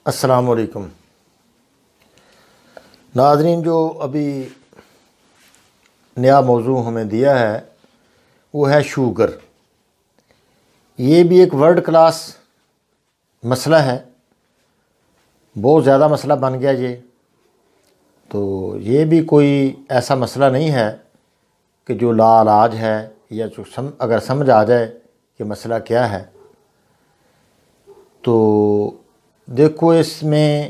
السلام علیکم ناظرین، جو ابھی نیا موضوع ہمیں دیا ہے وہ ہے شوگر۔ یہ بھی ایک ورلڈ کلاس مسئلہ ہے، بہت زیادہ مسئلہ بن گیا یہ۔ تو یہ بھی کوئی ایسا مسئلہ نہیں ہے کہ جو لا علاج ہے، یا جو اگر سمجھ آ جائے کہ مسئلہ کیا ہے تو دیکھو اس میں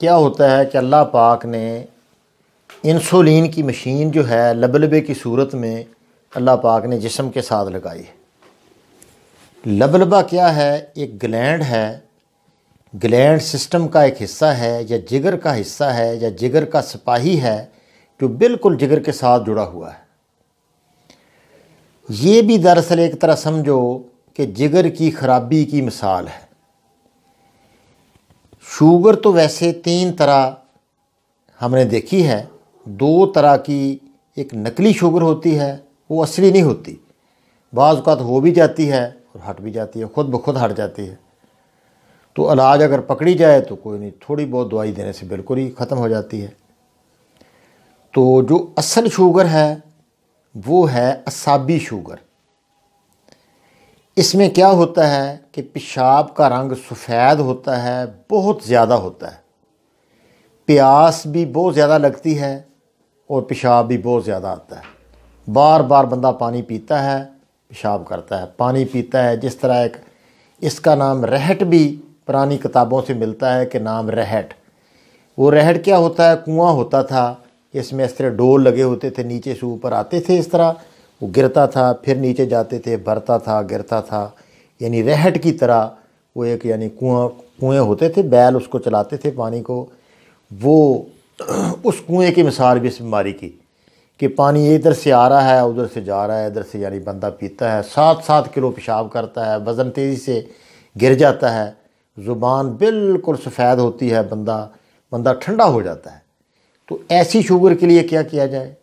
کیا ہوتا ہے کہ اللہ پاک نے انسولین کی مشین جو ہے لبلبے کی صورت میں اللہ پاک نے جسم کے ساتھ لگائی ہے۔ لبلبہ کیا ہے؟ ایک گلینڈ ہے، گلینڈ سسٹم کا ایک حصہ ہے، یا جگر کا حصہ ہے، یا جگر کا سپاہی ہے جو بالکل جگر کے ساتھ جڑا ہوا ہے۔ یہ بھی دراصل ایک طرح سمجھو کہ جگر کی خرابی کی مثال ہے۔ شوگر تو ویسے 3 طرح ہم نے دیکھی ہے، 2 طرح کی، ایک نقلی شوگر ہوتی ہے، وہ اصلی نہیں ہوتی، بعض اوقات ہو بھی جاتی ہے اور ہٹ بھی جاتی ہے، خود بخود ہٹ جاتی ہے۔ تو علاج اگر پکڑی جائے تو کوئی نہیں، تھوڑی بہت دوائی دینے سے بالکل ہی ختم ہو جاتی ہے۔ تو جو اصل شوگر ہے وہ ہے اعصابی شوگر۔ اس میں کیا ہوتا ہے کہ پیشاب کا رنگ سفید ہوتا ہے، بہت زیادہ ہوتا ہے، پیاس بھی بہت زیادہ لگتی ہے اور پیشاب بھی بہت زیادہ آتا ہے۔ بار بار بندہ پانی پیتا ہے، پیشاب کرتا ہے، پانی پیتا ہے۔ جس طرح ایک اس کا نام ریہٹ بھی پرانی کتابوں سے ملتا ہے کہ نام ریہٹ۔ وہ ریہٹ کیا ہوتا ہے؟ کنواں ہوتا تھا، اس میں اس طرح ڈول لگے ہوتے تھے، نیچے سے اوپر آتے تھے، اس طرح وہ گرتا تھا، پھر نیچے جاتے تھے، بھرتا تھا، گرتا تھا، یعنی ریہٹ کی طرح وہ ایک یعنی کنویں ہوتے تھے، بیل اس کو چلاتے تھے پانی کو۔ وہ اس کنویں کی مثال بھی اس بیماری کی کہ پانی ادھر سے آ رہا ہے، ادھر سے جا رہا ہے، ادھر سے یعنی بندہ پیتا ہے، 7 کلو پیشاب کرتا ہے، وزن تیزی سے گر جاتا ہے، زبان بالکل سفید ہوتی ہے، بندہ ٹھنڈا ہو جاتا ہے۔ تو ایسی شوگر کے لیے کیا کیا جائے؟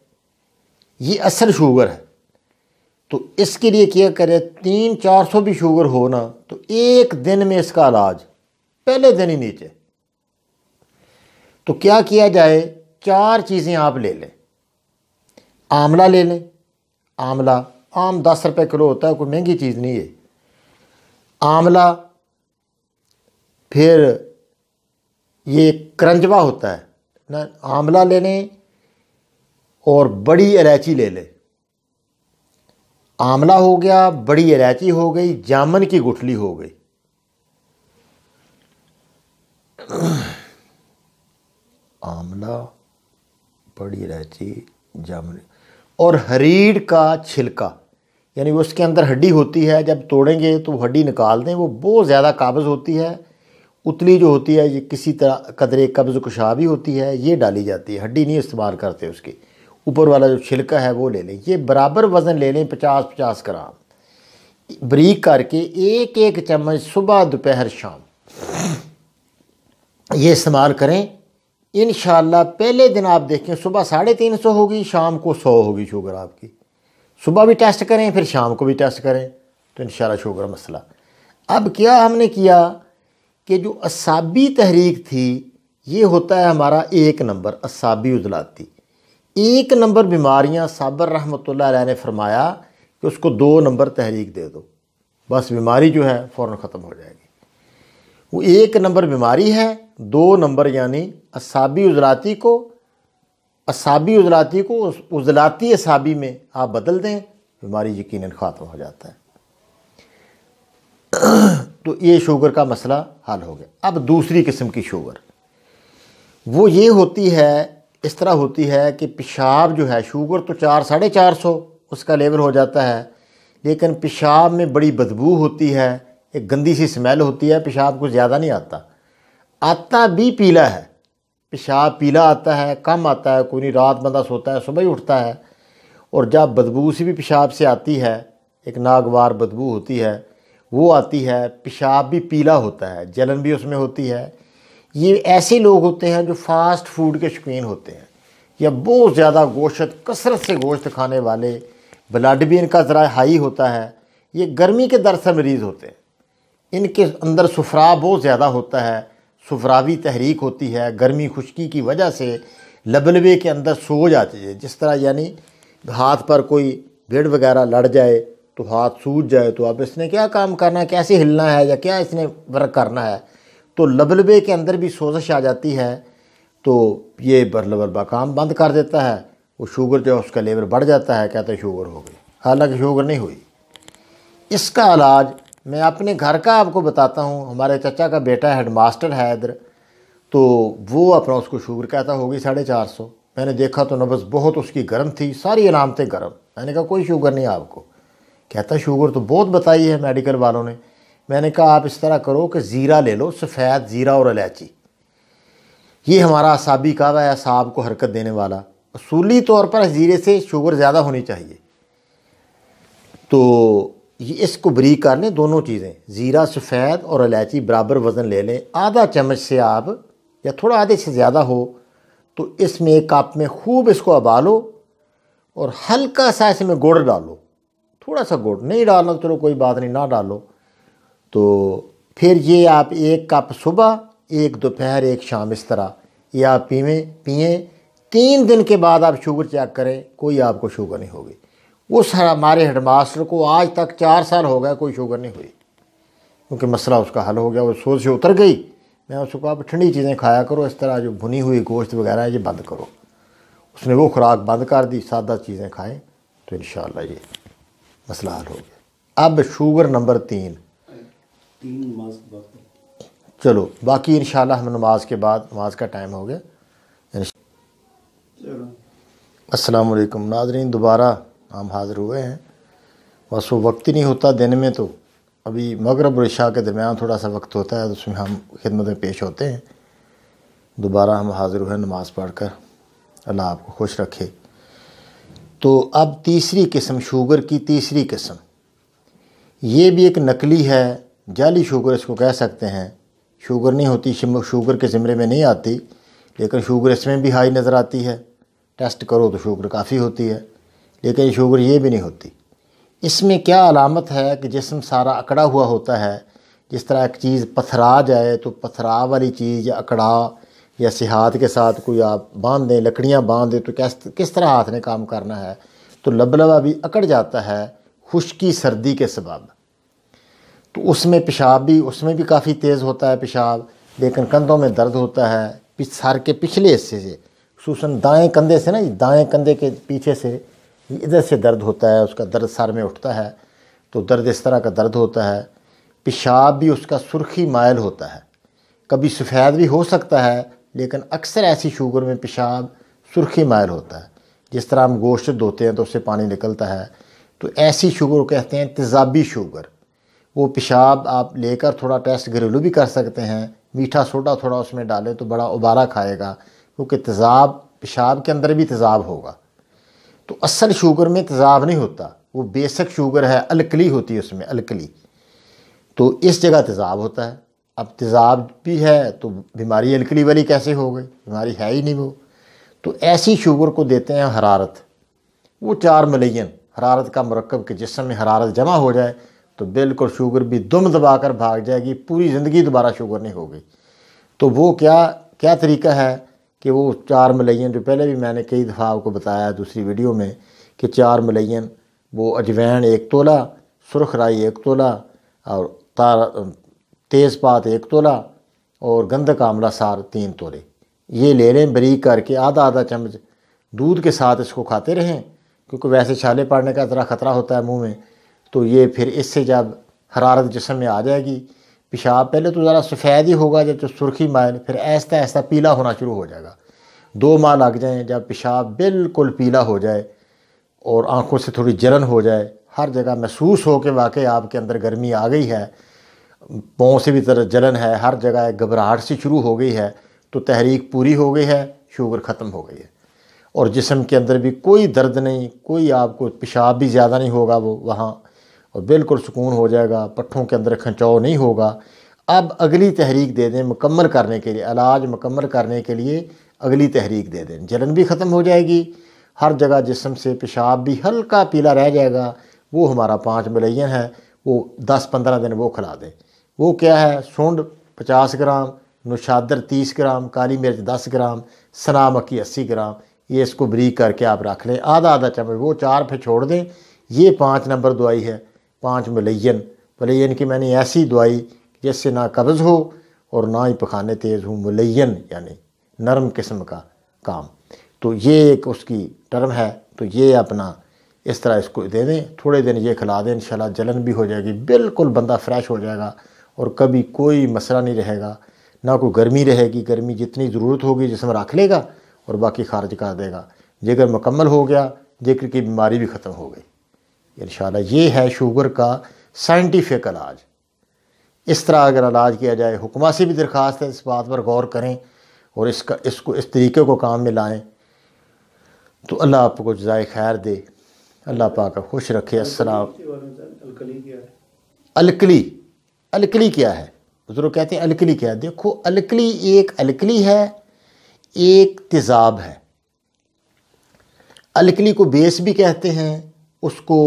یہ اصل شوگر ہے، تو اس کے لیے کیا کرے؟ 300-400 بھی شوگر ہو نا تو ایک دن میں اس کا علاج، پہلے دن ہی نیچے۔ تو کیا کیا جائے؟ 4 چیزیں آپ لے لیں۔ آملہ لے لیں، آملہ عام 10 روپے کلو ہوتا ہے، کوئی مہنگی چیز نہیں ہے۔ آملہ، پھر یہ کرنجوا ہوتا ہے نا، آملہ لے لیں، اور بڑی الائچی لے لیں۔ آملہ ہو گیا، بڑی الائچی ہو گئی، جامن کی گٹھلی ہو گئی۔ آملہ، بڑی الائچی، جامن، اور ہریڑ کا چھلکا، یعنی وہ اس کے اندر ہڈی ہوتی ہے، جب توڑیں گے تو ہڈی نکال دیں، وہ بہت زیادہ قابض ہوتی ہے، اتلی جو ہوتی ہے یہ کسی طرح قدرے قبض کشا بھی ہوتی ہے، یہ ڈالی جاتی ہے، ہڈی نہیں استعمال کرتے اس کی، اوپر والا جو چھلکا ہے وہ لے لیں۔ یہ برابر وزن لے لیں، 50-50 گرام، بریک کر کے ایک چمچ صبح، دوپہر، شام یہ استعمال کریں۔ انشاءاللہ پہلے دن آپ دیکھیں صبح 350 ہوگی، شام کو 100 ہوگی شوگر آپ کی۔ صبح بھی ٹیسٹ کریں، پھر شام کو بھی ٹیسٹ کریں، تو انشاءاللہ شوگر مسئلہ۔ اب کیا ہم نے کیا کہ جو اعصابی تحریک تھی، یہ ہوتا ہے ہمارا 1 نمبر اعصابی عضلاتی۔ 1 نمبر بیماریاں صابر رحمۃ اللہ علیہ نے فرمایا کہ اس کو 2 نمبر تحریک دے دو، بس بیماری جو ہے فوراً ختم ہو جائے گی۔ وہ 1 نمبر بیماری ہے، 2 نمبر یعنی اعصابی عضلاتی کو عضلاتی اعصابی میں آپ بدل دیں، بیماری یقیناً ختم ہو جاتا ہے۔ تو یہ شوگر کا مسئلہ حل ہو گیا۔ اب دوسری قسم کی شوگر، وہ یہ ہوتی ہے، اس طرح ہوتی ہے کہ پیشاب جو ہے، شوگر تو 400-450 اس کا لیول ہو جاتا ہے، لیکن پیشاب میں بڑی بدبو ہوتی ہے، ایک گندی سی سمیل ہوتی ہے، پیشاب کو زیادہ نہیں آتا بھی پیلا ہے، پیشاب پیلا آتا ہے، کم آتا ہے، کوئی نہیں، رات بندہ سوتا ہے، صبح ہی اٹھتا ہے، اور جب بدبو سی بھی پیشاب سے آتی ہے، ایک ناگوار بدبو ہوتی ہے، وہ آتی ہے، پیشاب بھی پیلا ہوتا ہے، جلن بھی اس میں ہوتی ہے۔ یہ ایسے لوگ ہوتے ہیں جو فاسٹ فوڈ کے شوقین ہوتے ہیں، یا بہت زیادہ گوشت، کثرت سے گوشت کھانے والے، بلڈ بھی ان کا ذرا ہائی ہوتا ہے، یہ گرمی کے درد سے مریض ہوتے ہیں، ان کے اندر سفرا بہت زیادہ ہوتا ہے، صفراوی تحریک ہوتی ہے، گرمی خشکی کی وجہ سے لبلبے کے اندر سو جاتی ہے، جس طرح یعنی ہاتھ پر کوئی بھیڑ وغیرہ لڑ جائے تو ہاتھ سوج جائے تو اب اس نے کیا کام کرنا ہے، کیسے ہلنا ہے یا کیا اس نے ورک کرنا ہے، تو لبلبے کے اندر بھی سوزش آ جاتی ہے تو یہ برلبا کام بند کر دیتا ہے، وہ شوگر جو اس کا لیول بڑھ جاتا ہے، کہتے ہیں شوگر ہو گئی، حالانکہ شوگر نہیں ہوئی۔ اس کا علاج میں اپنے گھر کا آپ کو بتاتا ہوں، ہمارے چچا کا بیٹا ہیڈ ماسٹر ہے ادھر، تو وہ اپنا اس کو شوگر کہتا ہوگی 450۔ میں نے دیکھا تو نبض بہت اس کی گرم تھی، ساری علامتیں گرم۔ میں نے کہا کوئی شوگر نہیں آپ کو، کہتا شوگر تو بہت بتائی ہے میڈیکل والوں نے۔ میں نے کہا آپ اس طرح کرو کہ زیرہ لے لو، سفید زیرہ اور الائچی، یہ ہمارا اعصابی کعوہ ہے، اعصاب کو حرکت دینے والا، اصولی طور پر زیرے سے شوگر زیادہ ہونی چاہیے، تو یہ اس کو بریک کر لیں دونوں چیزیں، زیرہ سفید اور الائچی برابر وزن لے لیں، آدھا چمچ سے آپ یا تھوڑا آدھے سے زیادہ ہو تو اس میں ایک کپ میں خوب اس کو ابالو اور ہلکا سا اس میں گڑ ڈالو، تھوڑا سا گڑ، نہیں ڈالنا چلو کوئی بات نہیں نہ ڈالو، تو پھر یہ آپ ایک کپ صبح، ایک دوپہر، ایک شام، اس طرح یہ آپ پئیں 3 دن کے بعد آپ شوگر چیک کریں، کوئی آپ کو شوگر نہیں ہوگی۔ اس ہمارے ہیڈ ماسٹر کو آج تک 4 سال ہو گئے کوئی شوگر نہیں ہوئی، کیونکہ مسئلہ اس کا حل ہو گیا، وہ سوز سے اتر گئی۔ میں اس کو آپ ٹھنڈی چیزیں کھایا کرو، اس طرح جو بھنی ہوئی گوشت وغیرہ ہے یہ بند کرو، اس نے وہ خوراک بند کر دی، سادہ چیزیں کھائیں تو انشاءاللہ یہ مسئلہ حل ہو گیا۔ اب شوگر نمبر 3، چلو باقی انشاءاللہ ہم نماز کے بعد، نماز کا ٹائم ہو گیا۔ السلام علیکم ناظرین، دوبارہ ہم حاضر ہوئے ہیں، بس وہ وقت ہی نہیں ہوتا دن میں، تو ابھی مغرب اور عشاء کے درمیان تھوڑا سا وقت ہوتا ہے، تو اس میں ہم خدمت میں پیش ہوتے ہیں۔ دوبارہ ہم حاضر ہوئے نماز پڑھ کر، اللہ آپ کو خوش رکھے۔ تو اب تیسری قسم، شوگر کی تیسری قسم، یہ بھی ایک نقلی ہے، جعلی شوگر اس کو کہہ سکتے ہیں، شوگر نہیں ہوتی، شوگر کے زمرے میں نہیں آتی، لیکن شوگر اس میں بھی ہائی نظر آتی ہے، ٹیسٹ کرو تو شوگر کافی ہوتی ہے، لیکن یہ شوگر یہ بھی نہیں ہوتی۔ اس میں کیا علامت ہے کہ جسم سارا اکڑا ہوا ہوتا ہے، جس طرح ایک چیز پتھرا جائے تو پتھرا والی چیز یا اکڑا یا ہاتھ کے ساتھ کوئی آپ باندھ دیں، لکڑیاں باندھ دیں تو کس طرح ہاتھ نے کام کرنا ہے، تو لبلبا بھی اکڑ جاتا ہے خشکی سردی کے سبب، تو اس میں پیشاب بھی، اس میں بھی کافی تیز ہوتا ہے پیشاب، لیکن کندھوں میں درد ہوتا ہے، سر کے پچھلے حصے سے، خصوصاً دائیں کندھے سے نا، دائیں کندھے کے پیچھے سے ادھر سے درد ہوتا ہے، اس کا درد سر میں اٹھتا ہے، تو درد اس طرح کا درد ہوتا ہے۔ پیشاب بھی اس کا سرخی مائل ہوتا ہے، کبھی سفید بھی ہو سکتا ہے، لیکن اکثر ایسی شوگر میں پیشاب سرخی مائل ہوتا ہے، جس طرح ہم گوشت دھوتے ہیں تو اس سے پانی نکلتا ہے، تو ایسی شوگر کو کہتے ہیں تیزابی شوگر۔ وہ پیشاب آپ لے کر تھوڑا ٹیسٹ گھریلو بھی کر سکتے ہیں، میٹھا سوڈا تھوڑا اس میں ڈالیں تو بڑا ابارہ کھائے گا، کیونکہ تیزاب پیشاب کے اندر بھی تیزاب ہوگا۔ تو اصل شوگر میں تیزاب نہیں ہوتا، وہ بیسک شوگر ہے، الکلی ہوتی ہے اس میں، الکلی، تو اس جگہ تیزاب ہوتا ہے۔ اب تیزاب بھی ہے تو بیماری الکلی والی کیسے ہو گئی، بیماری ہے ہی نہیں وہ۔ تو ایسی شوگر کو دیتے ہیں حرارت، وہ 4 ملین حرارت کا مرکب کہ جسم میں حرارت جمع ہو جائے تو بالکل شوگر بھی دم دبا کر بھاگ جائے گی، پوری زندگی دوبارہ شوگر نہیں ہوگی۔ تو وہ کیا طریقہ ہے کہ وہ 4 ملین، جو پہلے بھی میں نے کئی دفعہ آپ کو بتایا دوسری ویڈیو میں، کہ 4 ملین وہ اجوین 1 تولہ، سرخ رائی 1 تولہ، اور تیز پات 1 تولہ، اور گندھک آملہ سار 3 تولے، یہ لے لیں بریک کر کے، آدھا چمچ دودھ کے ساتھ اس کو کھاتے رہیں، کیونکہ ویسے چھالے پڑنے کا ذرا خطرہ ہوتا ہے منہ میں، تو یہ پھر اس سے جب حرارت جسم میں آ جائے گی، پیشاب پہلے تو ذرا سفید ہی ہوگا، جب سرخی مائل، پھر آہستہ آہستہ پیلا ہونا شروع ہو جائے گا۔ 2 ماہ لگ جائیں، جب پیشاب بالکل پیلا ہو جائے اور آنکھوں سے تھوڑی جلن ہو جائے، ہر جگہ محسوس ہو کہ واقعی آپ کے اندر گرمی آ گئی ہے، پاؤں سے بھی طرح جلن ہے، ہر جگہ گھبراہٹ سی شروع ہو گئی ہے، تو تحریک پوری ہو گئی ہے، شوگر ختم ہو گئی ہے، اور جسم کے اندر بھی کوئی درد نہیں، کوئی آپ کو پیشاب بھی زیادہ نہیں ہوگا وہ وہاں، اور بالکل سکون ہو جائے گا، پٹھوں کے اندر کھنچاؤ نہیں ہوگا۔ اب اگلی تحریک دے دیں مکمل کرنے کے لیے، علاج مکمل کرنے کے لیے اگلی تحریک دے دیں، جلن بھی ختم ہو جائے گی، ہر جگہ جسم سے پیشاب بھی ہلکا پیلا رہ جائے گا، وہ ہمارا 5 ملین ہے، وہ 10-15 دن وہ کھلا دیں۔ وہ کیا ہے، سونڈ 50 گرام، نوشادر 30 گرام، کالی مرچ 10 گرام، سنا مکی 80 گرام، یہ اس کو بریک کر کے آپ رکھ لیں، آدھا آدھا چمچ، وہ 4 پہ چھوڑ دیں۔ یہ 5 نمبر دوائی ہے، 5 ملین کی میں نے ایسی دوائی جس سے نہ قبض ہو اور نہ ہی پخانے تیز ہوں، ملین یعنی نرم قسم کا کام۔ تو یہ ایک اس کی ٹرم ہے، تو یہ اپنا اس طرح اس کو دے دیں، تھوڑے دن یہ کھلا دیں، انشاءاللہ جلن بھی ہو جائے گی، بالکل بندہ فریش ہو جائے گا اور کبھی کوئی مسئلہ نہیں رہے گا، نہ کوئی گرمی رہے گی، گرمی جتنی ضرورت ہوگی جسم رکھ لے گا اور باقی خارج کر دے گا، جگر مکمل ہو گیا، جگر کی بیماری بھی ختم ہو گئی انشاءاللہ۔ یہ ہے شوگر کا سائنٹیفک علاج۔ اس طرح اگر علاج کیا جائے، حکمہ سے بھی درخواست ہے اس بات پر غور کریں اور اس طریقے کو کام میں لائیں، تو اللہ آپ کو جزائے خیر دے، اللہ پاک خوش رکھے۔ السلام۔ الکلی کیا ہے؟ بزرگ کہتے ہیں الکلی کیا ہے؟ دیکھو، الکلی ایک الکلی ہے، ایک تیزاب ہے۔ الکلی کو بیس بھی کہتے ہیں، اس کو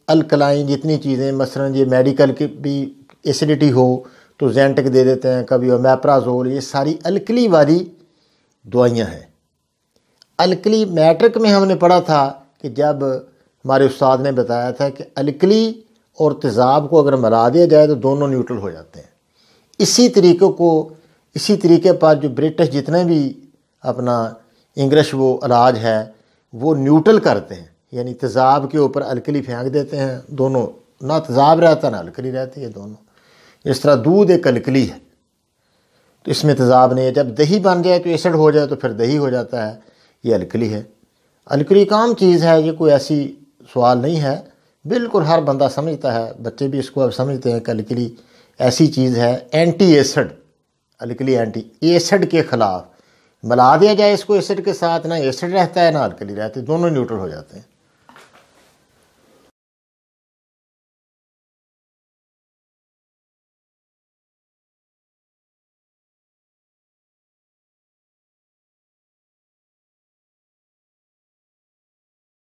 الکلائن جتنی چیزیں، مثلا یہ میڈیکل کی بھی ایسیڈیٹی ہو تو زینٹک دے دیتے ہیں، کبھی اومیپرازول، یہ ساری الکلی والی دوائیاں ہیں۔ الکلی میٹرک میں ہم نے پڑھا تھا کہ جب ہمارے استاد نے بتایا تھا کہ الکلی اور تیزاب کو اگر ملا دیا جائے تو دونوں نیوٹرل ہو جاتے ہیں۔ اسی طریقے پر جو برٹش جتنے بھی اپنا انگلش وہ علاج ہے وہ نیوٹرل کرتے ہیں، یعنی تیزاب کے اوپر الکلی پھینک دیتے ہیں، دونوں نہ تیزاب رہتا نہ الکلی رہتی ہے دونوں۔ اس طرح دودھ ایک الکلی ہے تو اس میں تیزاب نہیں ہے، جب دہی بن جائے تو ایسڈ ہو جائے تو پھر دہی ہو جاتا ہے، یہ الکلی ہے۔ الکلی ایک عام چیز ہے، یہ کوئی ایسی سوال نہیں ہے، بالکل ہر بندہ سمجھتا ہے، بچے بھی اس کو اب سمجھتے ہیں کہ الکلی ایسی چیز ہے، anti acid, alkali anti acid کے خلاف، ملا دیا جائے اس کو ایسڈ کے ساتھ، نہ ایسڈ رہتا ہے نہ الکلی رہتی، دونوں نیوٹرل ہو جاتے ہیں۔